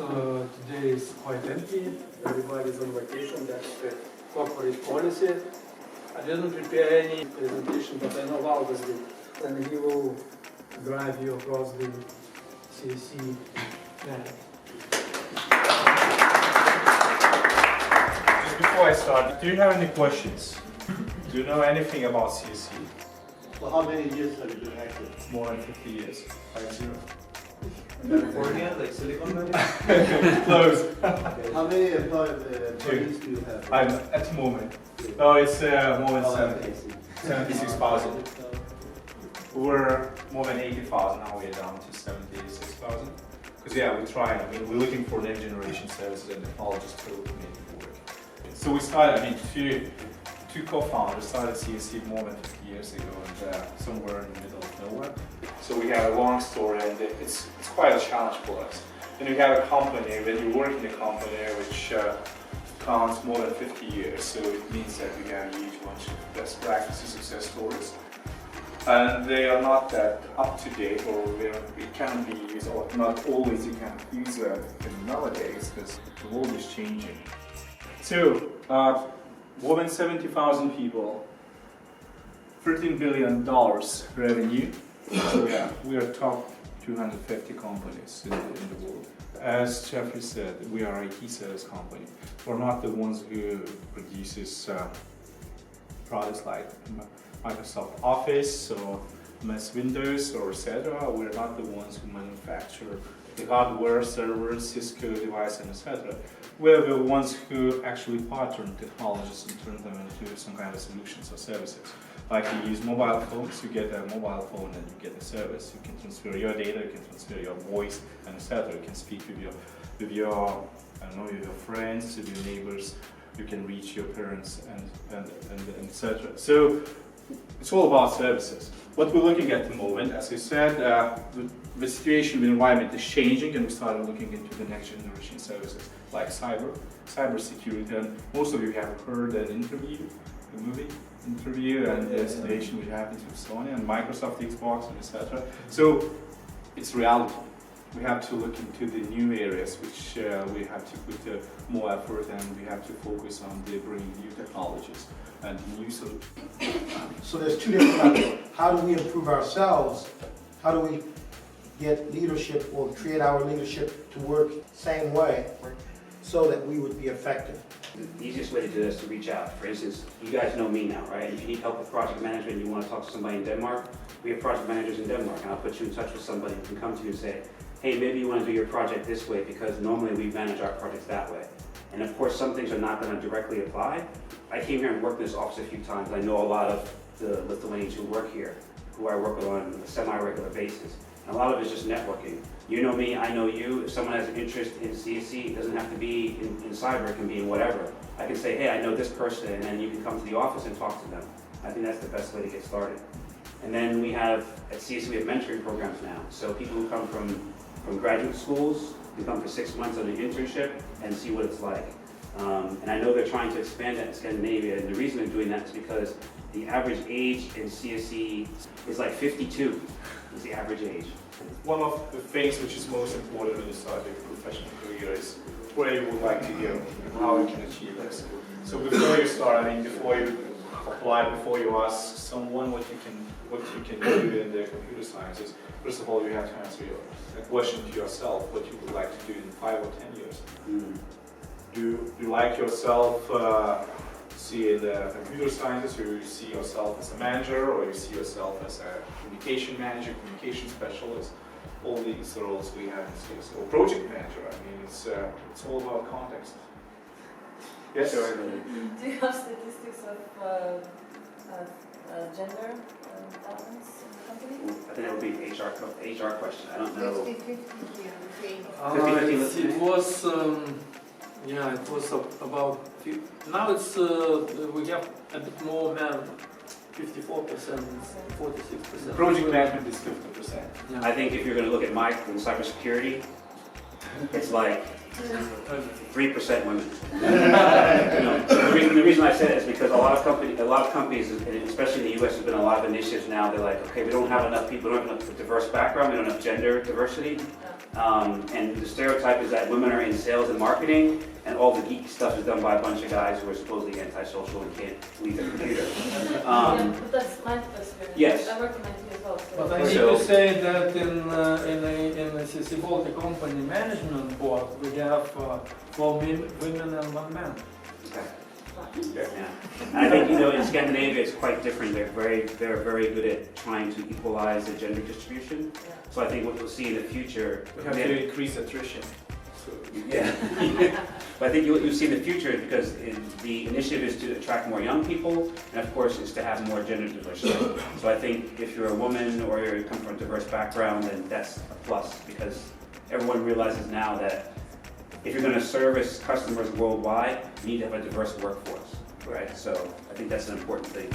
today is quite empty. Everybody's on vacation. That's the corporate policy. I didn't prepare any presentation, but I know Valdis did. And he will drive you across the CSC map. Just before I start, do you have any questions? Do you know anything about CSC? Well, how many years have you been active? More than 50 years. 50. California, like Silicon Valley? Close. How many employees do you have? I'm at the moment. No, it's more than 76,000. 76,000. We're more than 80,000, now we're down to 76,000. Because yeah, we try, I mean, we're looking for next generation services and technologies to make it work. So we started, I mean, two co-founders started CSC more than 50 years ago and somewhere in the middle of nowhere. So we have a long story and it's quite a challenge for us. Then you have a company, when you work in a company which counts more than 50 years, so it means that we have a huge bunch of best practices, success stories. And they are not that up to date, or it can be used, or not always you can use them nowadays because the world is changing. So, more than 70,000 people, $13 billion revenue. So yeah, we are top 250 companies in the world. As Jeffrey said, we are an IT service company. We're not the ones who produces products like Microsoft Office or MS Windows or etc. We're not the ones who manufacture the hardware, servers, Cisco devices, and etc. We're the ones who actually pattern technologies and turn them into some kind of solutions or services. Like you use mobile phones, you get a mobile phone and you get a service. You can transfer your data, you can transfer your voice, and etc. You can speak with your I don't know, with your friends, with your neighbors. You can reach your parents and etc. So it's all about services. What we're looking at the moment, as I said, the situation, the environment is changing, and we started looking into the next generation services like cyber security. And most of you have heard an interview, a movie interview, and the situation which happens with Sony and Microsoft, Xbox, and etc. So it's reality. We have to look into the new areas which we have to put more effort, and we have to focus on bringing new technologies and new solutions. So there's two different levels. How do we improve ourselves? How do we get leadership or create our leadership to work the same way so that we would be effective? The easiest way to do this is to reach out. For instance, you guys know me now, right? If you need help with project management and you want to talk to somebody in Denmark, we have project managers in Denmark, and I'll put you in touch with somebody who can come to you and say, hey, maybe you want to do your project this way because normally we manage our projects that way. And of course, some things are not going to directly apply. I came here and worked in this office a few times. I know a lot of the Lithuanians who work here, who I work with on a semi-regular basis. And a lot of it is just networking. You know me, I know you. If someone has an interest in CSC, it doesn't have to be in cyber, it can be in whatever. I can say, hey, I know this person, and then you can come to the office and talk to them. I think that's the best way to get started. And then we have, at CSC, we have mentoring programs now. So people who come from graduate schools, who come for 6 months on an internship and see what it's like. And I know they're trying to expand that in Scandinavia, and the reason they're doing that is because the average age in CSC is like 52, is the average age. One of the things which is most important when you start your professional career is where you would like to go and how you can achieve this. So before you start, I mean, before you apply, before you ask someone what you can do in the computer sciences, first of all, you have to answer a question to yourself, what you would like to do in 5 or 10 years. Mm-hmm. Do you like yourself see in the computer sciences, or you see yourself as a manager, or you see yourself as a communication manager, communication specialist? All these roles we have in CSC, or project manager. I mean, it's all about context. Yes. Do you have statistics of gender balance in the company? I think that would be an HR question. I don't know. 50-50 here. It was, yeah, it was about, now it's, we have a bit more men, 54%, 46%. Project management is 50%. Yeah. I think if you're going to look at my cybersecurity, it's like 3% women. The reason I say it is because a lot of companies, and especially in the US, there's been a lot of initiatives now. They're like, okay, we don't have enough people, we don't have enough diverse background, we don't have enough gender diversity. And the stereotype is that women are in sales and marketing, and all the geek stuff is done by a bunch of guys who are supposedly antisocial and can't leave their computer. Yeah, but that's my experience. Yes. I work in IT as well, so. But I need So- to say that in the CSC Baltic company management board, we have 4 women and 1 man. Okay. Yeah. And I think, in Scandinavia, it's quite different. They're very good at trying to equalize the gender distribution. Yeah. So I think what you'll see in the future. We have to increase attrition. So, Yeah. But I think what you'll see in the future, because the initiative is to attract more young people, and of course, is to have more gender diversity. So I think if you're a woman or you come from a diverse background, then that's a plus, because everyone realizes now that if you're going to service customers worldwide, you need to have a diverse workforce, right? So I think that's an important thing.